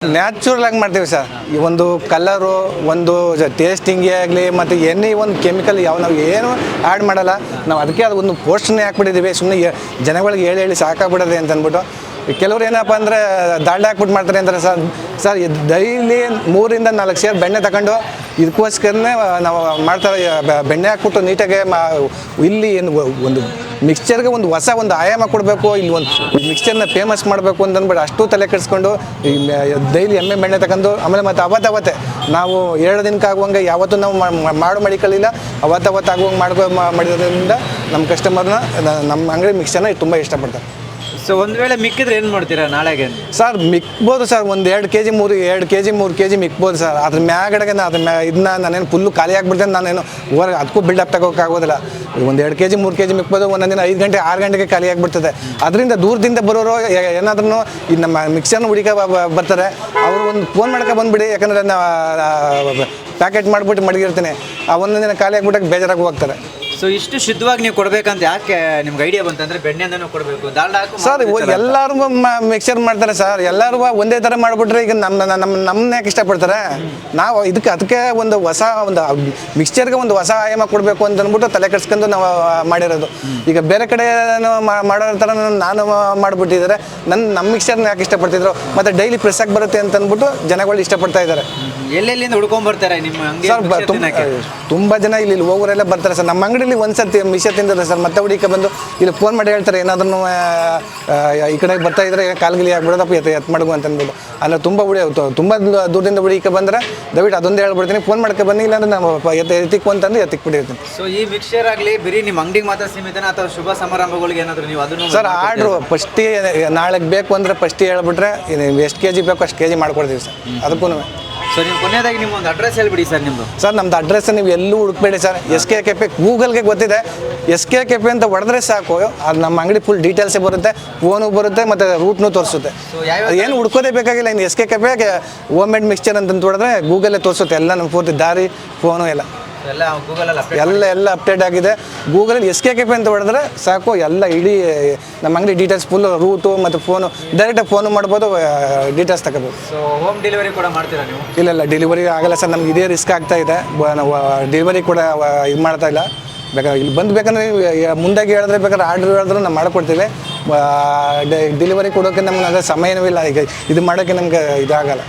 Natural ಆಗಿ ಮಾಡ್ತೀವಿ sir. ಈ ಒಂದು ಕಲರು, ಒಂದು ಟೇಸ್ಟಿಂಗೇ ಆಗಲಿ, ಮತ್ತು ಎಣ್ಣೆ ಒಂದು ಕೆಮಿಕಲ್ ನಾವು ಏನು ಆ್ಯಡ್ ಮಾಡಲ್ಲ. ನಾವು ಅದಕ್ಕೆ ಅದು ಒಂದು ಪೋಸ್ಟನ್ನೇ ಹಾಕ್ಬಿಟ್ಟಿದ್ದೀವಿ. ಸುಮ್ಮನೆ ಜನಗಳಿಗೆ ಹೇಳಿ ಸಾಕಾಗ್ಬಿಡೋದೆ ಅಂತ ಅಂದ್ಬಿಟ್ಟು. ಕೆಲವ್ರು ಏನಪ್ಪ ಅಂದರೆ ದಾಲ್ಡ ಹಾಕ್ಬಿಟ್ಟು ಮಾಡ್ತಾರೆ ಅಂತಾರೆ ಸರ್ ಡೈಲಿ 3 ರಿಂದ 4 ಸೇರು ಬೆಣ್ಣೆ ತಗೊಂಡು ಇದಕ್ಕೋಸ್ಕರನೇ ನಾವು ಮಾಡ್ತಾರೆ. ಬೆಣ್ಣೆ ಹಾಕ್ಬಿಟ್ಟು ನೀಟಾಗಿ ಇಲ್ಲಿ ಏನು ಒಂದು ಮಿಕ್ಸ್ಚರ್ಗೆ ಒಂದು ಹೊಸ ಒಂದು ಆಯಾಮ ಕೊಡಬೇಕು, ಇಲ್ಲಿ ಒಂದು ಮಿಕ್ಸ್ಚರ್ನ ಫೇಮಸ್ ಮಾಡಬೇಕು ಅಂತ ಅಂದ್ಬಿಟ್ಟು ಅಷ್ಟು ತಲೆ ಕೆಡಿಸ್ಕೊಂಡು ಡೈಲಿ ಎಮ್ಮೆ ಬೆಣ್ಣೆ ತಗೊಂಡು ಆಮೇಲೆ ಮತ್ತು ಅವತ್ತೇ ನಾವು 2 ದಿನಕ್ಕೆ ಆಗುವಂಗೆ ಯಾವತ್ತೂ ನಾವು ಮಾಡೋ ಮಡಿಕಲಿಲ್ಲ. ಅವತ್ತು ಆಗುವಂಗೆ ಮಾಡಿರೋದ್ರಿಂದ ನಮ್ಮ ಕಸ್ಟಮರ್ನ ನಮ್ಮ ಅಂಗಡಿ ಮಿಕ್ಸ್ಚರ್ನ ತುಂಬ ಇಷ್ಟಪಡ್ತಾರೆ. ಸೊ ಒಂದು ವೇಳೆ ಮಿಕ್ಕಿದ್ರೆ ಏನು ಮಾಡ್ತೀರಾ ನಾಳೆಗೆ? ಸರ್ ಮಿಕ್ಬೋದು ಸರ್, ಒಂದು 2 kg 3 kg ಮಿಕ್ಬೋದು ಸರ್. ಅದ್ರ ಮ್ಯಾಗಡೆಗೆ ಇದನ್ನ ನಾನೇನು ಫುಲ್ಲು ಖಾಲಿ ಆಗಿಬಿಡ್ತೇನೆ. ನಾನೇನು ಹೊರಗೆ ಅದಕ್ಕೂ ಬಿಲ್ಡಪ್ ತಗೋಕ್ಕಾಗೋದಿಲ್ಲ. ಒಂದು 2 kg 3 kg ಮಿಕ್ಬೋದು. ಒಂದೊಂದು ದಿನ 5 ಗಂಟೆ 6 ಗಂಟೆಗೆ ಖಾಲಿ ಆಗಿಬಿಡ್ತದೆ. ಅದರಿಂದ ದೂರದಿಂದ ಬರೋರು ಏನಾದ್ರೂ ಈ ನಮ್ಮ ಮಿಕ್ಸರ್ನ ಹುಡುಕ ಬರ್ತಾರೆ. ಅವರು ಒಂದು ಫೋನ್ ಮಾಡ್ಕೊ ಬಂದುಬಿಡಿ, ಯಾಕಂದರೆ ಪ್ಯಾಕೆಟ್ ಮಾಡಿಬಿಟ್ಟು ಮಡಗಿರ್ತೀನಿ. ಆ ಒಂದೊಂದು ದಿನ ಖಾಲಿ ಆಗಿಬಿಟ್ಟಕ್ಕೆ ಬೇಜಾರಾಗಿ ಹೋಗ್ತಾರೆ. ಸೊ ಇಷ್ಟು ಶುದ್ಧವಾಗಿ ನೀವು ಕೊಡಬೇಕಂತ ಯಾಕೆ ನಿಮ್ಗೆ ಐಡಿಯಾ ಬಂತಂದ್ರೆ ಬೆಣ್ಣೆಯಿಂದನೂ ಕೊಡಬೇಕು, ದಾಲ್ಡ ಹಾಕಿ ಸರ್ ಎಲ್ಲರೂ ಮಿಕ್ಸರ್ ಮಾಡ್ತಾರೆ ಸರ್. ಎಲ್ಲರೂ ಒಂದೇ ಥರ ಮಾಡಿಬಿಟ್ರೆ ಈಗ ನಮ್ಮನ್ನ ಯಾಕೆ ಇಷ್ಟಪಡ್ತಾರೆ? ನಾವು ಅದಕ್ಕೆ ಒಂದು ಹೊಸ ಒಂದು ಮಿಕ್ಸ್ಚರ್ಗೆ ಒಂದು ಹೊಸ ಆಯಾಮ ಕೊಡಬೇಕು ಅಂತ ಅಂದ್ಬಿಟ್ಟು ತಲೆ ಕೆಡಿಸ್ಕೊಂಡು ನಾವು ಮಾಡಿರೋದು. ಈಗ ಬೇರೆ ಕಡೆ ಮಾಡೋ ಥರ ನಾನು ಮಾಡಿಬಿಟ್ಟಿದ್ದಾರೆ. ನಮ್ಮ ಮಿಕ್ಸ್ಚರ್ನ ಯಾಕೆ ಇಷ್ಟಪಡ್ತಿದ್ರು, ಮತ್ತು ಡೈಲಿ ಪ್ರೆಸ್ ಆಗಿ ಬರುತ್ತೆ ಅಂತ ಅಂದ್ಬಿಟ್ಟು ಜನಗಳು ಇಷ್ಟಪಡ್ತಾ ಇದ್ದಾರೆ. ಎಲ್ಲೆಲ್ಲಿಂದ ಹುಡ್ಕೊಂಡ್ಬರ್ತಾರೆ ನಿಮ್ಮ ಅಂಗಡಿ? ಸರ್ ತುಂಬ ಜನ ಇಲ್ಲಿ ಹೋಗೋರೆಲ್ಲ ಬರ್ತಾರೆ ಸರ್. ನಮ್ಮ ಅಂಗಡಿಲಿ ಒಂದ್ಸರ್ತಿ ಮಿಷ ತಿಂದಿದ್ದಾರೆ ಸರ್. ಮತ್ತೆ ಹುಡುಕ ಬಂದು ಇಲ್ಲಿ ಫೋನ್ ಮಾಡಿ ಹೇಳ್ತಾರೆ, ಏನಾದ್ರೂ ಈ ಕಡೆ ಬರ್ತಾ ಇದ್ರೆ ಕಾಲ್ಗಿಲಿ ಆಗ್ಬಿಡೋದಪ್ಪ ಎತ್ ಮಡಗು ಅಂತ ಅಂದ್ಬಿಟ್ಟು. ಅಂದರೆ ತುಂಬ ದೂರದಿಂದ ಹುಡುಕ ಬಂದರೆ ದಯವಿಟ್ಟು ಅದೊಂದೇ ಹೇಳ್ಬಿಡ್ತೀನಿ, ಫೋನ್ ಮಾಡ್ಕೊ ಬನ್ನಿ, ಇಲ್ಲಾಂದ್ರೆ ನಾವು ಎತ್ತಿಕ್ಕು ಅಂತಂದು ಎತ್ತಿಕ್ಬಿಟ್ಟಿರ್ತೀನಿ. ಸೊ ಈ ಮಿಕ್ಸ್ಚರ್ ಆಗಲಿ ಬರೀ ನಿಮ್ಮ ಅಂಗಡಿಗೆ ಮಾತ್ರ ಸೀಮಿತನ ಅಥವಾ ಶುಭ ಸಮಾರಂಭಗಳಿಗೆ ಏನಾದರೂ ನೀವು ಅದನ್ನು? ಸರ್ ಆರ್ಡ್ರು ಫಸ್ಟಿಗೆ ನಾಳೆಗೆ ಬೇಕು ಅಂದರೆ ಫಸ್ಟಿಗೆ ಹೇಳ್ಬಿಟ್ರೆ ಎಷ್ಟು kg ಬೇಕು ಅಷ್ಟು kg ಮಾಡ್ಕೊಡ್ತೀವಿ ಸರ್. ಅದಕ್ಕೂ ಸೊ ನೀವು ಕೊನೆಯದಾಗಿ ನಿಮ್ಮ ಒಂದು ಅಡ್ರೆಸ್ ಹೇಳ್ಬಿಡಿ ಸರ್ ನಿಮ್ಮದು. ಸರ್ ನಮ್ದು ಅಡ್ರೆಸ್ ನೀವು ಎಲ್ಲೂ ಹುಡುಕ್ಬೇಡಿ ಸರ್. SK ಕೆಫೆ ಗೂಗಲ್ಗೆ ಗೊತ್ತಿದೆ. SK ಕೆಫೆ ಅಂತ ಹೊಡೆದ್ರೆ ಸಾಕು, ಅದು ನಮ್ಮ ಅಂಗಡಿ ಫುಲ್ ಡೀಟೇಲ್ಸೇ ಬರುತ್ತೆ, ಫೋನು ಬರುತ್ತೆ, ಮತ್ತು ರೂಟ್ನೂ ತೋರಿಸುತ್ತೆ. ಏನು ಹುಡ್ಕೋದೇ ಬೇಕಾಗಿಲ್ಲ. ಇನ್ನು SK ಕೆಫೆಗೆ ಹೋಮ್ ಮೇಡ್ ಮಿಕ್ಸ್ಚರ್ ಅಂತ ಹೊಡೆದ್ರೆ ಗೂಗಲ್ಲೇ ತೋರಿಸುತ್ತೆ ಎಲ್ಲ. ನಮ್ಮ ಪೂರ್ತಿ ದಾರಿ, ಫೋನು ಎಲ್ಲ ಎಲ್ಲ ಅಪ್ಡೇಟ್ ಆಗಿದೆ. ಗೂಗಲಲ್ಲಿ SK ಕೆಫೆ ಅಂತ ಹೊಡೆದ್ರೆ ಸಾಕು, ಎಲ್ಲ ಇಡೀ ನಮ್ಮ ಅಂಗಡಿ ಡೀಟೇಲ್ಸ್ ಫುಲ್ ರೂಟು ಮತ್ತು ಫೋನು ಡೈರೆಕ್ಟಾಗಿ ಫೋನು ಮಾಡ್ಬೋದು, ಡೀಟೇಲ್ಸ್ ತಗೋಬೋದು. ಸೊ ಹೋಮ್ ಡೆಲಿವರಿ ಕೂಡ ಮಾಡ್ತೀರಾ ನೀವು? ಇಲ್ಲ ಡೆಲಿವರಿ ಆಗಲ್ಲ ಸರ್. ನಮ್ಗೆ ಇದೇ ರಿಸ್ಕ್ ಆಗ್ತಾ ಇದೆ. ನಾವು ಡೆಲಿವರಿ ಕೂಡ ಇದು ಮಾಡ್ತಾ ಇಲ್ಲ. ಬೇಕಾದ್ರೆ ಇಲ್ಲಿ ಬಂದು ಬೇಕಂದ್ರೆ ಮುಂದಾಗಿ ಹೇಳಿದ್ರೆ ಬೇಕಾದ್ರೆ ಆರ್ಡ್ರ್ ಹೇಳಿದ್ರೆ ನಾವು ಮಾಡಿಕೊಡ್ತೀವಿ. ಡೆಲಿವರಿ ಕೊಡೋಕ್ಕೆ ನಮ್ಗೆ ಅದೇ ಸಮಯನೂ ಇಲ್ಲ. ಈಗ ಇದು ಮಾಡೋಕ್ಕೆ ನಮ್ಗೆ ಇದಾಗಲ್ಲ.